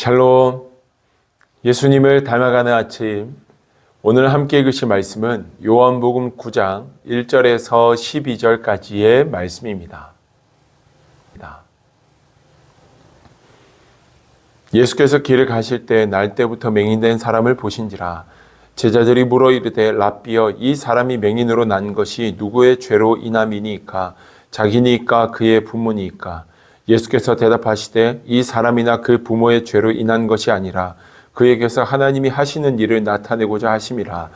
샬롬, 예수님을 닮아가는 아침. 오늘 함께 읽으실 말씀은 요한복음 9장 1절에서 12절까지의 말씀입니다. 예수께서 길을 가실 때 날 때부터 맹인된 사람을 보신지라. 제자들이 물어 이르되 랍비여, 이 사람이 맹인으로 난 것이 누구의 죄로 인함이니까? 자기니까 그의 부모니까? 예수께서 대답하시되 이 사람이나 그 부모의 죄로 인한 것이 아니라 그에게서 하나님이 하시는 일을 나타내고자 하심이라.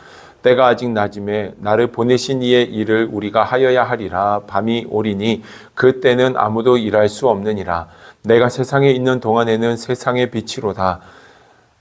때가 아직 낮음에 나를 보내신 이의 일을 우리가 하여야 하리라. 밤이 오리니 그 때는 아무도 일할 수 없느니라. 내가 세상에 있는 동안에는 세상의 빛이로다.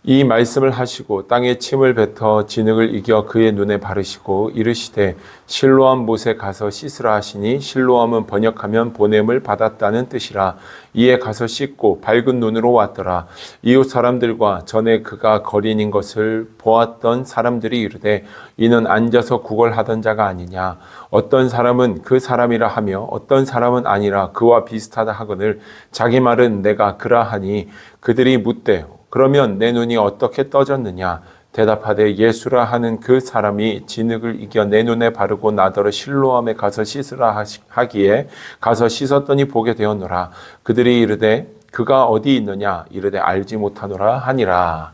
이 말씀을 하시고 땅에 침을 뱉어 진흙을 이겨 그의 눈에 바르시고 이르시되 실로암 못에 가서 씻으라 하시니, 실로암은 번역하면 보냄을 받았다는 뜻이라. 이에 가서 씻고 밝은 눈으로 왔더라. 이웃 사람들과 전에 그가 거린인 것을 보았던 사람들이 이르되 이는 앉아서 구걸하던 자가 아니냐. 어떤 사람은 그 사람이라 하며 어떤 사람은 아니라 그와 비슷하다 하거늘 자기 말은 내가 그라하니. 그들이 묻되 그러면 내 눈이 어떻게 떠졌느냐. 대답하되 예수라 하는 그 사람이 진흙을 이겨 내 눈에 바르고 나더러 실로암에 가서 씻으라 하기에 가서 씻었더니 보게 되었노라. 그들이 이르되 그가 어디 있느냐. 이르되 알지 못하노라 하니라.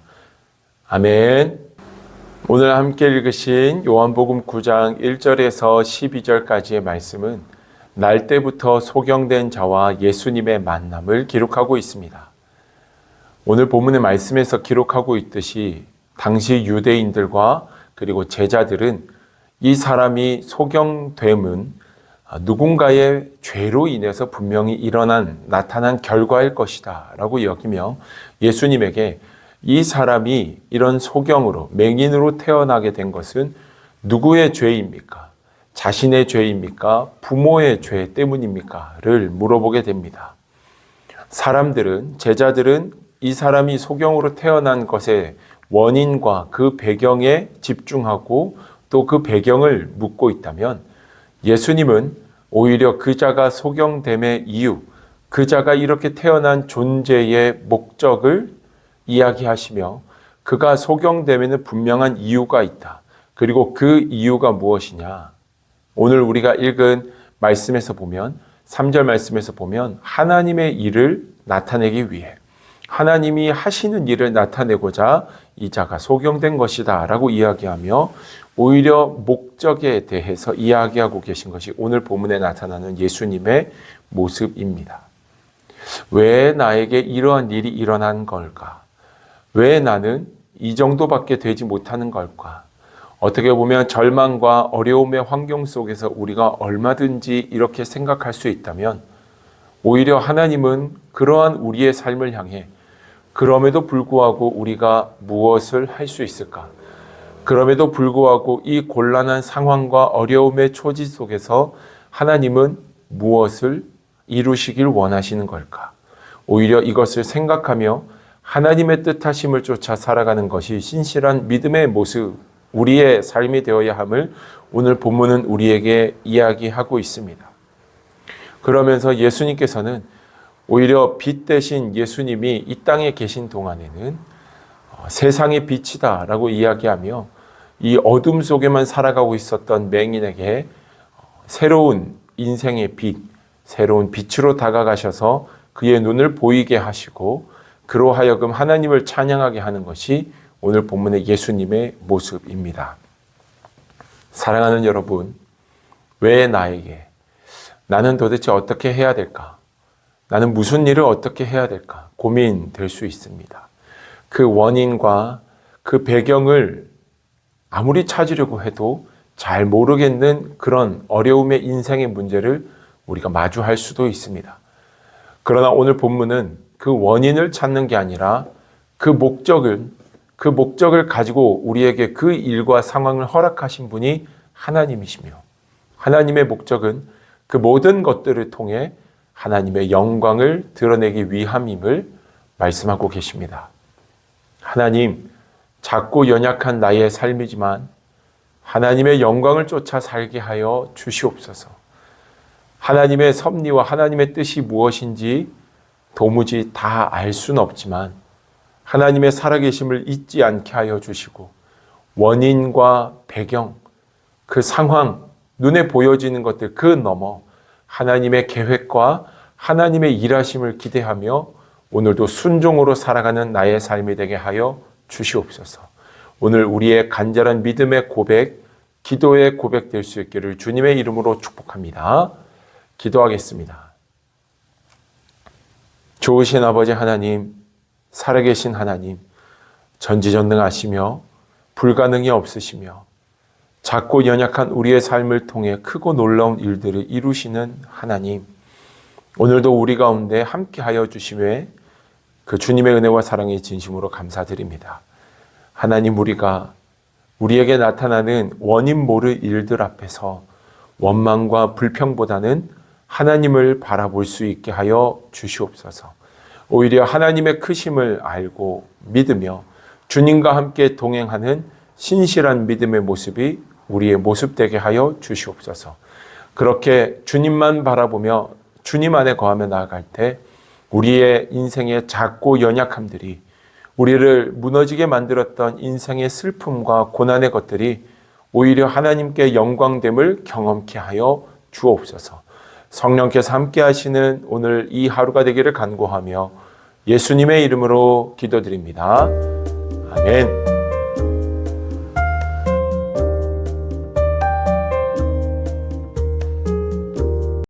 아멘. 오늘 함께 읽으신 요한복음 9장 1절에서 12절까지의 말씀은 날 때부터 소경된 자와 예수님의 만남을 기록하고 있습니다. 오늘 본문의 말씀에서 기록하고 있듯이 당시 유대인들과 그리고 제자들은 이 사람이 소경됨은 누군가의 죄로 인해서 분명히 나타난 결과일 것이다 라고 여기며 예수님에게 이 사람이 이런 소경으로 맹인으로 태어나게 된 것은 누구의 죄입니까? 자신의 죄입니까? 부모의 죄 때문입니까? 를 물어보게 됩니다. 제자들은 이 사람이 소경으로 태어난 것의 원인과 그 배경에 집중하고 또 그 배경을 묻고 있다면, 예수님은 오히려 그 자가 소경됨의 이유, 그 자가 이렇게 태어난 존재의 목적을 이야기하시며 그가 소경됨에는 분명한 이유가 있다. 그리고 그 이유가 무엇이냐? 오늘 우리가 읽은 말씀에서 보면 3절 말씀에서 보면 하나님의 일을 나타내기 위해, 하나님이 하시는 일을 나타내고자 이 자가 소경된 것이다 라고 이야기하며 오히려 목적에 대해서 이야기하고 계신 것이 오늘 본문에 나타나는 예수님의 모습입니다. 왜 나에게 이러한 일이 일어난 걸까? 왜 나는 이 정도밖에 되지 못하는 걸까? 어떻게 보면 절망과 어려움의 환경 속에서 우리가 얼마든지 이렇게 생각할 수 있다면, 오히려 하나님은 그러한 우리의 삶을 향해 그럼에도 불구하고 우리가 무엇을 할 수 있을까? 그럼에도 불구하고 이 곤란한 상황과 어려움의 초지 속에서 하나님은 무엇을 이루시길 원하시는 걸까? 오히려 이것을 생각하며 하나님의 뜻하심을 쫓아 살아가는 것이 신실한 믿음의 모습, 우리의 삶이 되어야 함을 오늘 본문은 우리에게 이야기하고 있습니다. 그러면서 예수님께서는 오히려 빛 대신 예수님이 이 땅에 계신 동안에는 세상의 빛이다 라고 이야기하며 이 어둠 속에만 살아가고 있었던 맹인에게 새로운 인생의 빛, 새로운 빛으로 다가가셔서 그의 눈을 보이게 하시고 그로 하여금 하나님을 찬양하게 하는 것이 오늘 본문의 예수님의 모습입니다. 사랑하는 여러분, 왜 나에게? 나는 도대체 어떻게 해야 될까? 나는 무슨 일을 어떻게 해야 될까? 고민될 수 있습니다. 그 원인과 그 배경을 아무리 찾으려고 해도 잘 모르겠는 그런 어려움의 인생의 문제를 우리가 마주할 수도 있습니다. 그러나 오늘 본문은 그 원인을 찾는 게 아니라 그 목적을 가지고 우리에게 그 일과 상황을 허락하신 분이 하나님이시며, 하나님의 목적은 그 모든 것들을 통해 하나님의 영광을 드러내기 위함임을 말씀하고 계십니다. 하나님, 작고 연약한 나의 삶이지만 하나님의 영광을 쫓아 살게 하여 주시옵소서. 하나님의 섭리와 하나님의 뜻이 무엇인지 도무지 다 알 수는 없지만 하나님의 살아계심을 잊지 않게 하여 주시고 원인과 배경, 그 상황, 눈에 보여지는 것들 그 너머 하나님의 계획과 하나님의 일하심을 기대하며 오늘도 순종으로 살아가는 나의 삶이 되게 하여 주시옵소서. 오늘 우리의 간절한 믿음의 고백, 기도의 고백 될 수 있기를 주님의 이름으로 축복합니다. 기도하겠습니다. 좋으신 아버지 하나님, 살아계신 하나님, 전지전능하시며 불가능이 없으시며 작고 연약한 우리의 삶을 통해 크고 놀라운 일들을 이루시는 하나님, 오늘도 우리 가운데 함께하여 주심에 그 주님의 은혜와 사랑에 진심으로 감사드립니다. 하나님, 우리에게 나타나는 원인 모를 일들 앞에서 원망과 불평보다는 하나님을 바라볼 수 있게 하여 주시옵소서. 오히려 하나님의 크심을 알고 믿으며 주님과 함께 동행하는 신실한 믿음의 모습이 우리의 모습 되게 하여 주시옵소서. 그렇게 주님만 바라보며 주님 안에 거하며 나아갈 때 우리의 인생의 작고 연약함들이, 우리를 무너지게 만들었던 인생의 슬픔과 고난의 것들이 오히려 하나님께 영광됨을 경험케 하여 주옵소서. 성령께서 함께 하시는 오늘 이 하루가 되기를 간구하며 예수님의 이름으로 기도드립니다. 아멘.